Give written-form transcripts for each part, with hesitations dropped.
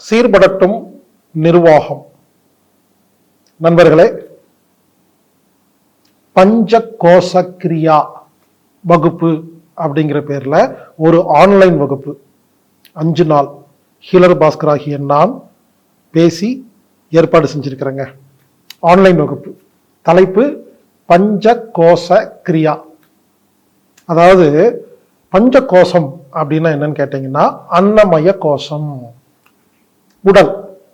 சீர்படட்டும் நிர்வாகம். நண்பர்களே, பஞ்சகோச கிரியா வகுப்பு அப்படிங்கிற பேர்ல ஒரு ஆன்லைன் வகுப்பு 5 நாள் ஹீலர் பாஸ்கர் ஆகிய நான் பேசி ஏற்பாடு செஞ்சிருக்கிறேங்க. ஆன்லைன் வகுப்பு தலைப்பு பஞ்சகோச கிரியா. அதாவது பஞ்சகோசம் அப்படின்னா என்னன்னு கேட்டீங்கன்னா, அன்னமய கோஷம், உடல்,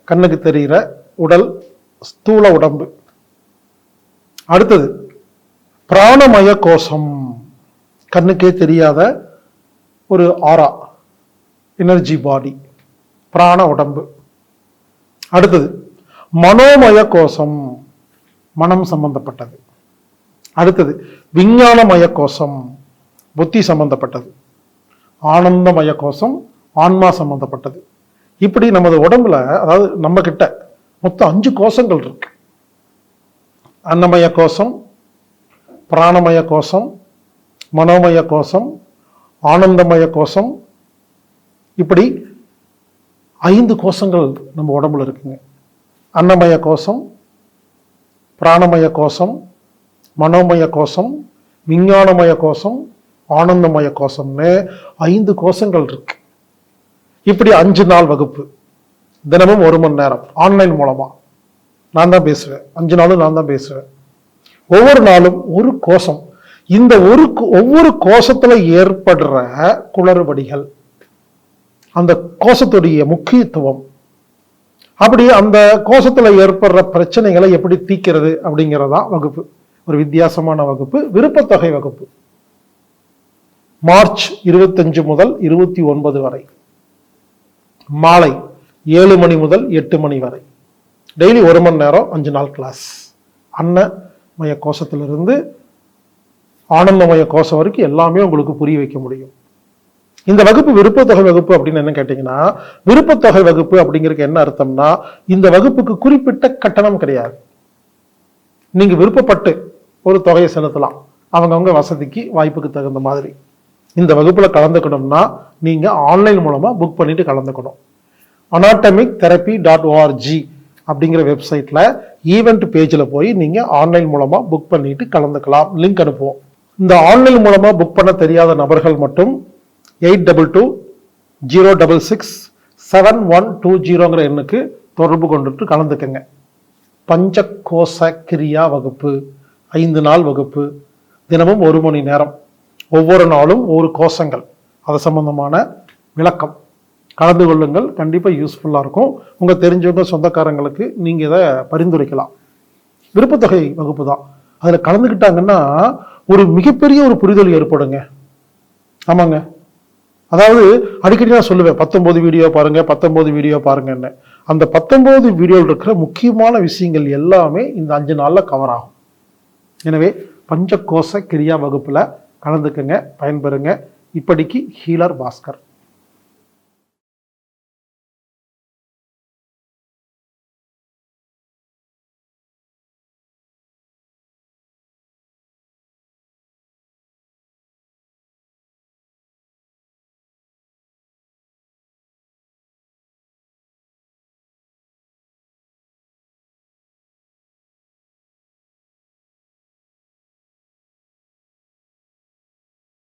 கண்ணுக்கு தெரிகிற உடல், ஸ்தூல உடம்பு. அடுத்தது பிராணமய கோஷம், கண்ணுக்கே தெரியாத ஒரு ஆரா, எனர்ஜி பாடி, பிராண உடம்பு. அடுத்தது மனோமய கோஷம், மனம் சம்பந்தப்பட்டது. அடுத்தது விஞ்ஞானமய கோஷம், புத்தி சம்பந்தப்பட்டது. ஆனந்தமய கோஷம், ஆன்மா சம்பந்தப்பட்டது. இப்படி நமது உடம்புல, அதாவது நம்ம கிட்ட மொத்தம் 5 கோஷங்கள் இருக்கு. அன்னமய கோஷம், பிராணமய கோஷம், மனோமய கோஷம், ஆனந்தமய கோஷம். இப்படி 5 கோஷங்கள் நம்ம உடம்புல இருக்குங்க. அன்னமய கோஷம், பிராணமய கோஷம், மனோமய கோஷம், விஞ்ஞானமய கோஷம், ஆனந்தமய கோஷம்னு 5 கோஷங்கள் இருக்கு. இப்படி 5 நாள் வகுப்பு, தினமும் 1 மணி நேரம் ஆன்லைன் மூலமா நான் தான் பேசுவேன். 5 நாளும் நான் தான் பேசுவேன். ஒவ்வொரு நாளும் ஒரு கோஷம். இந்த ஒவ்வொரு கோஷத்துல ஏற்படுற குளறுபடிகள், அந்த கோஷத்துடைய முக்கியத்துவம், அப்படி அந்த கோஷத்துல ஏற்படுற பிரச்சனைகளை எப்படி தீக்கிறது அப்படிங்கிறதா வகுப்பு. ஒரு வித்தியாசமான வகுப்பு, விருப்பத்தொகை வகுப்பு. மார்ச் 25 முதல் 29 வரை, மாலை 7 மணி முதல் 8 மணி வரை, டெய்லி 1 மணி நேரம், 5 நாள் கிளாஸ். அன்னமய கோஷத்திலிருந்து ஆனந்தமய கோஷம் வரைக்கும் எல்லாமே உங்களுக்கு புரிய வைக்க முடியும். இந்த வகுப்பு விருப்பத்தொகை வகுப்பு அப்படின்னு என்ன கேட்டீங்கன்னா, விருப்பத்தொகை வகுப்பு அப்படிங்கிறதுக்கு என்ன அர்த்தம்னா, இந்த வகுப்புக்கு குறிப்பிட்ட கட்டணம் கிடையாது. நீங்க விருப்பப்பட்டு ஒரு தொகையை செலுத்தலாம், அவங்கவுங்க வசதிக்கு வாய்ப்புக்கு தகுந்த மாதிரி. இந்த வகுப்புல கலந்துக்கணும்னா நீங்க ஆன்லைன் மூலமா புக் பண்ணிட்டு கலந்துக்கணும். anatomic.org அப்படிங்கிற வெப்சைட்ல ஈவெண்ட் பேஜ்ல போய் நீங்க ஆன்லைன் மூலமா புக் பண்ணிட்டு கலந்துக்கலாம். லிங்க் அனுப்புவோம். இந்த ஆன்லைன் மூலமா புக் பண்ண தெரியாத நபர்கள் மட்டும் 8220667120 எண்ணுக்கு தொடர்பு கொண்டுட்டு கலந்துக்கங்க. பஞ்சகோச கிரியா வகுப்பு 5 நாள் வகுப்பு, தினமும் 1 மணி நேரம், ஒவ்வொரு நாளும் ஒரு கோஷங்கள், அது சம்பந்தமான விளக்கம். கலந்து கொள்ளுங்கள், கண்டிப்பா யூஸ்ஃபுல்லா இருக்கும். உங்க தெரிஞ்சவங்க, சொந்தக்காரங்களுக்கு நீங்க இதை பரிந்துரைக்கலாம். விருப்பத்தொகை வகுப்பு தான். அதுல கலந்துக்கிட்டாங்கன்னா ஒரு மிகப்பெரிய ஒரு புரிதல் ஏற்படுங்க. ஆமாங்க, அதாவது அடிக்கடி நான் சொல்லுவேன், 19 வீடியோ பாருங்க, 19 வீடியோ பாருங்கன்னு. அந்த 19 வீடியோவில் இருக்கிற முக்கியமான விஷயங்கள் எல்லாமே இந்த 5 நாள்ல கவர் ஆகும். எனவே பஞ்சகோச கிரியா வகுப்புல கலந்துக்குங்க, பயன்பெறுங்க. இப்படிக்கு ஹீலர் பாஸ்கர்.